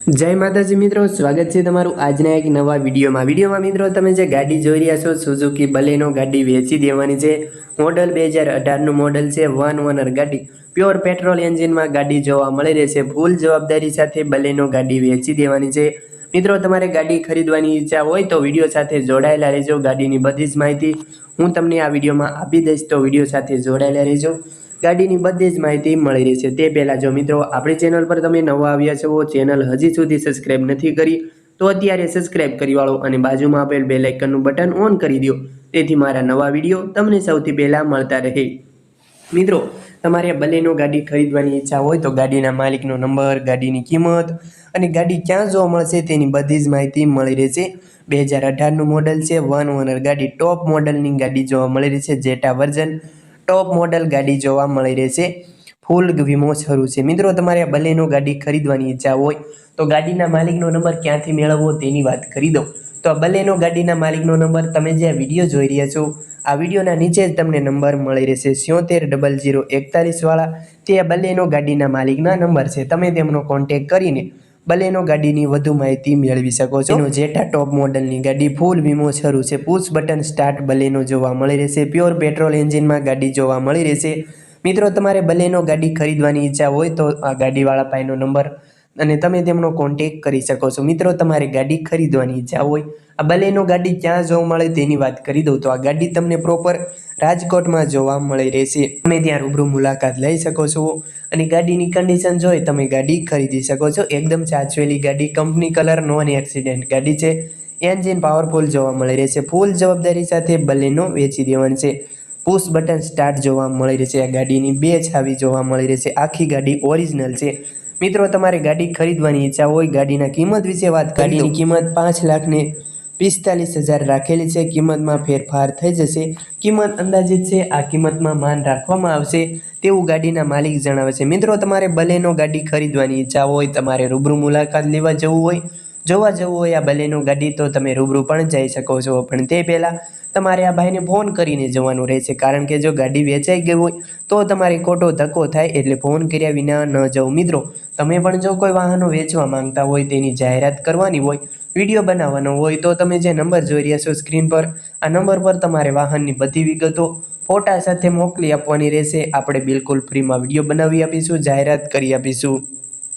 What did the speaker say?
जय माताजी मित्रों, स्वागत है तमारू आजना एक नवा विडियो में मित्रों तमे जे गाड़ी जोई रह्या छो सुजुकी बलेनो गाड़ी वेची देवानी छे। मॉडल 2018 નું मॉडल छे। वन ओनर गाड़ी प्योर पेट्रोल एंजिन में गाड़ी जोवा मळी रहेशे। फूल जवाबदारी साथे बलेनो गाड़ी वेची देवानी छे। मित्रों तमारे गाड़ी खरीदवानी इच्छा होय तो विडियो साथे जोडायेला रहेजो। गाड़ीनी बधी ज माहिती हूँ तमने आ विडियो में आपी दईश तो विडियो साथे जोडायेला रहेजो। गाड़ीनी बधी ज माहिती मळी रहेशे। ते पहेला जो मित्रों आपणी चेनल पर तमे नवा आव्या छो, चेनल हजी सुधी सब्सक्राइब नहीं करी तो अत्यारे सब्सक्राइब करी वाळो अने बाजुमां आपेल बेल आइकननुं बटन ऑन करी दो, तेथी मारा नवा विडियो तमने सौथी पहेला मळता रहे। मित्रों तमारे बलेनो गाड़ी खरीदवानी इच्छा होय तो गाड़ीना मालिकनो नंबर, गाड़ीनी किंमत अने गाड़ी क्यां जोवा मळशे तेनी बधी ज माहिती मळी रहेशे। 2018 નું मॉडल छे। वन ओनर गाड़ी टॉप मॉडलनी गाड़ी जोवा मळी रहेशे। जेटा वर्जन टॉप मॉडल गाड़ी जोवा मळी रहेशे। फूल वीमो शरू छे। मित्रों तमारे बलेनो गाड़ी खरीदवानी इच्छा होय तो गाड़ीना मालिकनो नंबर क्यांथी मेळववो तेनी वात करी दઉં। तो बलेनो गाड़ीना मालिकनो नंबर तमे जे विडियो जोई रह्या छो आ विडियोना नीचे ज तमने नंबर मळी रहेशे। 760041 वाळा ते बलेनो गाड़ीना मालिकना नंबर छे। तमे तेमनो कॉन्टेक्ट करीने बलेनो गाड़ीनी વધુ माहिती मेळवी शको छो। एनो जेटा टॉप मॉडलनी गाड़ी फूल वीमो शरू छे। पुश बटन स्टार्ट बलेनो जोवा मळी रहेशे। प्योर पेट्रोल एंजिन में गाड़ी जोवा मळी रहेशे। मित्रों तमारे बलेनो गाड़ी खरीदवानी इच्छा होय तो आ गाड़ीवाळा पासेनो नंबर अने तमे तेमनो कॉन्टेक्ट करी शको छो। मित्रों तमारे गाड़ी खरीदवानी इच्छा होय आ बलेनो गाड़ी क्यां जोवा मळे तेनी वात करी दઉં तो आ गाड़ी तमने प्रोपर राजकोट में जोवा मळी रहेशे। तमे त्यां रूबरू मुलाकात लई शको छो अने गाड़ीनी कंडीशन जोई तमे गाड़ी खरीदी शको छो। एकदम साचवेली गाड़ी, कंपनी कलर, नॉन एक्सिडेंट गाड़ी छे। एंजिन पावरफुल जोवा मळी रहेशे। फूल जवाबदारी साथे बलेनो वेची देवानी छे। पुश बटन स्टार्ट जोवा मळी रहेशे। आ गाड़ीनी बे छावी जोवा मळी रहेशे। आखी गाड़ी ओरिजिनल छे। मित्रों तमारे गाड़ी खरीदवानी इच्छा होय गाड़ीना किंमत विषे वात करी दઉં। गाड़ीनी किंमत 5,45,000 राखेली छे। किंमत में फेरफार थई जशे। किंमत अंदाजित छे। आ किंमत में मान राखवामां आवशे तेवुं गाड़ीना मालिक जणावे छे। मित्रों तमारे बलेनो गाड़ी खरीदवानी इच्छा होय, तमारे रूबरू मुलाकात लेवा जवुं होय, जोवा जवुं होय आ बलेनो गाड़ी तो तमे रूबरू पण जई शको छो। पण ते पहेला तमारे आ भाईने फोन करीने जवानुं रहेशे, कारण के जो गाड़ी वेचाई गई होय तो तमारे खोटो धक्को थाय एटले फोन कर्या विना न जवुं। मित्रों तमे पण जो कोई वाहनो वेचवा मांगता होय, तेनी जाहेरात करवानी होय, विडियो बनाववानो होय तो तमे जे नंबर जोई रह्या छो स्क्रीन पर आ नंबर पर तमारे वाहननी बधी विगतो फोटा साथे मोकली आपवानी रहेशे। आपणे बिलकुल फ्री में विडियो बनावी आपीशुं, जाहेरात करी आपीशुं।